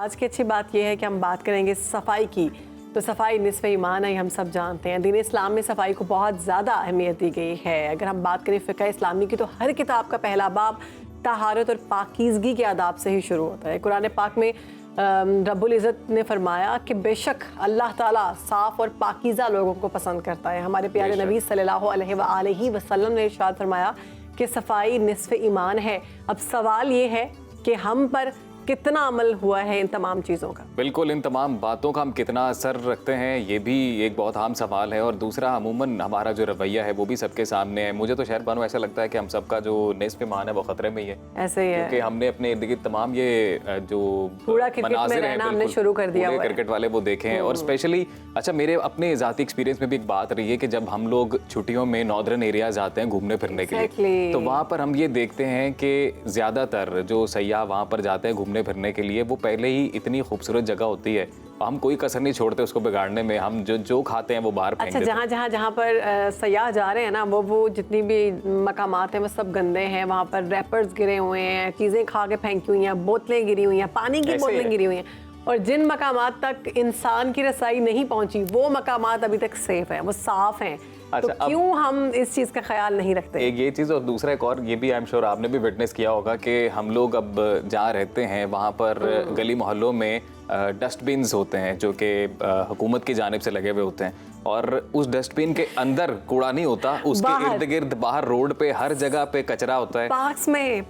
आज की अच्छी बात यह है कि हम बात करेंगे सफाई की। तो सफाई निस्फ़ ईमान है, हम सब जानते हैं। दीन इस्लाम में सफाई को बहुत ज़्यादा अहमियत दी गई है। अगर हम बात करें फ़िक़्ह इस्लामी की तो हर किताब का पहला बाब तहारत और पाकीज़गी के आदाब से ही शुरू होता है। कुरान पाक में रब्बुल इज़्ज़त ने फरमाया कि बेशक अल्लाह ताला साफ़ और पाकीज़ा लोगों को पसंद करता है। हमारे प्यारे नबी सल्लल्लाहु अलैहि वसल्लम ने इरशाद फरमाया कि सफाई निस्फ़ ईमान है। अब सवाल ये है कि हम पर कितना अमल हुआ है इन तमाम चीज़ों का। बिल्कुल, इन तमाम बातों का हम कितना असर रखते हैं, ये भी एक बहुत अहम सवाल है। और दूसरा, अमूमन हमारा जो रवैया है वो भी सबके सामने है। मुझे तो शहर बानो ऐसा लगता है कि हम सबका जो निस्फ़ ईमान है वो ख़तरे में ही है। ऐसे ही है, क्योंकि हमने अपने इर्द गिर्द तमाम ये जो मनाज़िर हैं हमने शुरू कर दिया हुआ है। क्रिकेट वाले वो देखे हैं। और स्पेशली अच्छा, मेरे अपने ज़ाती एक्सपीरियंस में भी एक बात रही है कि जब हम लोग छुट्टियों में नॉर्दर्न एरियाज आते हैं घूमने फिरने के लिए, तो वहाँ पर हम ये देखते हैं कि ज़्यादातर जो सयाह वहाँ पर जाते हैं घूमने फिरने के लिए, वो पहले ही इतनी खूबसूरत जगह होती है, हम कोई कसर नहीं छोड़ते उसको बिगाड़ने में। हम जो खाते हैं वो बाहर फेंक देते हैं। अच्छा, जहाँ पर सयाह जा रहे हैं ना, वो जितनी भी मकामात हैं वो सब गंदे हैं। वहाँ पर रैपर्स गिरे हुए हैं, चीज़ें खा के फेंकी हुई हैं, बोतलें गिरी हुई हैं, पानी की बोतलें गिरी हुई हैं। और जिन मकामात तक इंसान की रसाई नहीं पहुँची, वो मकामात अभी तक सेफ हैं, वो साफ़ हैं। अच्छा, तो क्यों हम इस चीज़ का ख्याल नहीं रखते? एक ये चीज़, और दूसरा एक और, ये भी आई एम श्योर आपने भी विटनेस किया होगा कि हम लोग अब जहाँ रहते हैं वहाँ पर गली मोहल्लों में डस्टबिन्स होते हैं जो कि हुकूमत की जानिब से लगे हुए होते हैं। और उस डस्टबिन के अंदर कूड़ा नहीं होता, उसके इर्द गिर्द बाहर रोड पे हर जगह पे कचरा होता है। पार्क्स में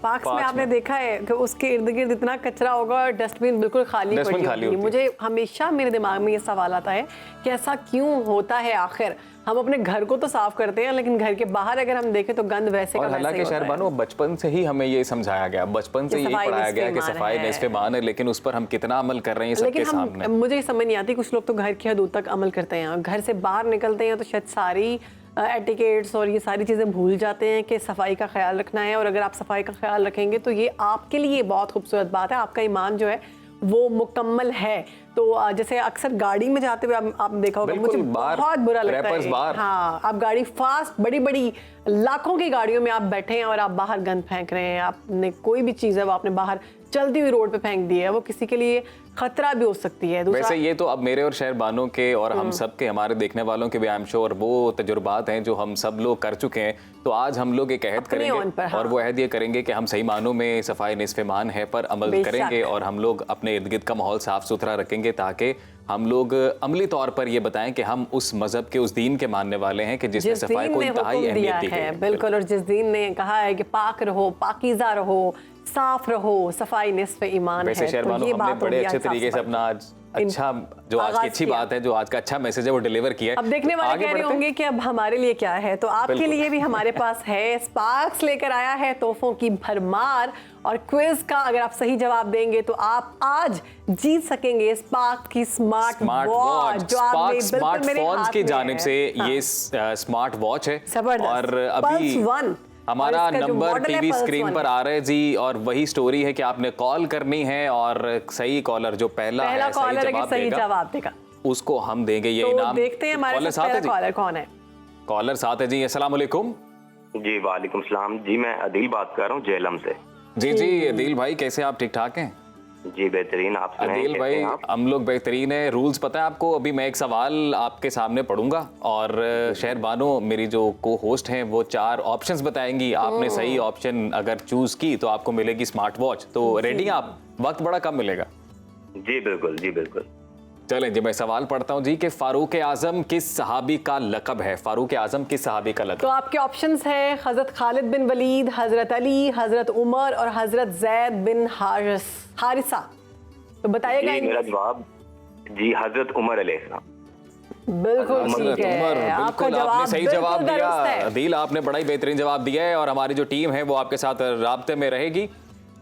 आपने देखा है कि उसके इर्द गिर्द इतना कचरा होगा और डस्टबिन बिल्कुल खाली पड़ी होगी। मुझे हमेशा मेरे दिमाग में ये सवाल आता है कि ऐसा क्यों होता है आखिर। हम अपने घर को तो साफ करते हैं, लेकिन घर के बाहर अगर हम देखें तो गंद वैसे का वैसे ही होता है। हालांकि शहरबानो बचपन से ही हमें ये समझाया गया, बचपन से यही पढ़ाया गया कि सफाई निस्फ़ ईमान है, लेकिन उस पर हम कितना अमल कर रहे हैं सबके सामने। मुझे समझ नहीं आती, कुछ लोग तो घर की हदूद तक अमल करते हैं, घर से बाहर निकलते हैं तो शायद सारी एटिकेट्स और ये सारी चीज़ें भूल जाते हैं कि सफाई का ख्याल रखना है। और अगर आप सफाई का ख्याल रखेंगे तो ये आपके लिए बहुत खूबसूरत बात है, आपका ईमान जो है वो मुकम्मल है। तो जैसे अक्सर गाड़ी में जाते हुए आप देखा होगा, मुझे बहुत बुरा लगता है। हाँ, आप गाड़ी फास्ट, बड़ी बड़ी लाखों की गाड़ियों में आप बैठे हैं और आप बाहर गंद फेंक रहे हैं। आपने कोई भी चीज़ है वो आपने बाहर चलती हुई रोड पे फेंक दी है, वो किसी के लिए खतरा भी हो सकती है। वैसे ये तो अब मेरे और शहरबानों के और हम सब के, हमारे देखने वालों के भी आई एम श्योर वो तजुर्बात हैं जो हम सब लोग कर चुके हैं। तो आज हम लोग एक अहद करेंगे और वो अहद ये करेंगे कि हम सही मानों में सफाई निस्फ़ ईमान है पर अमल करेंगे और हम लोग अपने इर्द गिर्द का माहौल साफ सुथरा रखेंगे, ताकि हम लोग अमली तौर पर ये बताएं कि हम उस मजहब के, उस दीन के मानने वाले हैं कि जिसने सफाई को इंतहाई अहमियत दी है। बिल्कुल, और जिस दीन ने कहा है कि पाक रहो, पाकीज़ा रहो, साफ रहो, सफाई निस्फ़ ईमान है। वैसे शहरबानो, हमने बड़े अच्छे तरीके से अपना आज अच्छा, जो आज की अच्छी बात है, जो आज का अच्छा मैसेज है वो डिलीवर किया है। अब देखने वाले कह रहे होंगे कि अब हमारे लिए क्या है, तो आपके लिए भी हमारे पास है। स्पार्क्स लेकर आया है तोहफों की भरमार, और क्विज का अगर आप सही जवाब देंगे तो आप आज जीत सकेंगे स्पार्क की स्मार्ट वॉच, जो आपने स्मार्टफोन्स की जानिब से ये स्मार्ट वॉच है। और अभी हमारा नंबर टीवी स्क्रीन पर आ रहा है जी, और वही स्टोरी है कि आपने कॉल करनी है और सही कॉलर जो पहला सही जवाब देगा उसको हम देंगे ये इनाम। देखते हैं हमारे साथ पहला कॉलर कौन है। कॉलर साथ है जी। अस्सलाम वालेकुम। जी वालेकुम सलाम जी, मैं अदील बात कर रहा हूँ जेलम से। जी अदील भाई, कैसे आप? ठीक ठाक हैं जी, बेहतरीन। आप अदील भाई? हम लोग बेहतरीन है। रूल्स पता है आपको? अभी मैं एक सवाल आपके सामने पढ़ूंगा और शहरबानो मेरी जो को होस्ट हैं वो 4 ऑप्शंस बताएंगी। आपने सही ऑप्शन अगर चूज की तो आपको मिलेगी स्मार्ट वॉच। तो रेडी आप? वक्त बड़ा कम मिलेगा। जी बिल्कुल, जी बिल्कुल। चलें जी, मैं सवाल पढ़ता हूँ जी कि फारूक आजम किस सहाबी का लक़ब है? फारूक आजम किस सहाबी का लक़ब? तो आपके ऑप्शंस हैं हजरत खालिद बिन वलीद, हजरत अली, हजरत उमर और हजरत जैद बिन हारिसा। तो बताइएगा। मेरा जवाब जी हजरत उमर अलैहिस्सलाम। बिल्कुल ठीक है, आपका जवाब आपने सही जवाब दिया अदील, आपने बड़ा ही बेहतरीन जवाब दिया है और हमारी जो टीम है वो आपके साथ राब्ते में रहेगी।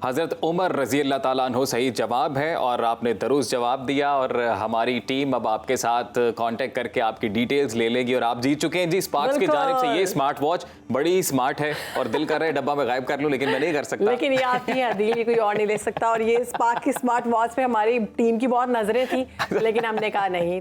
हज़रत उमर रज़ी अल्लाह ताला अन्हु सही जवाब है और आपने दुरुस्त जवाब दिया और हमारी टीम अब आपके साथ कांटेक्ट करके आपकी डिटेल्स ले लेगी और आप जीत चुके हैं जी स्पार्क्स की जानिब से ये स्मार्ट वॉच। बड़ी स्मार्ट है और दिल कर रहा है डब्बा में गायब कर लूं, लेकिन मैं नहीं कर सकता। लेकिन ये आपकी है अदील, ये कोई और नहीं ले सकता। और ये स्पार्क की स्मार्ट वॉच पे हमारी टीम की बहुत नजरें थी, लेकिन हमने कहा नहीं।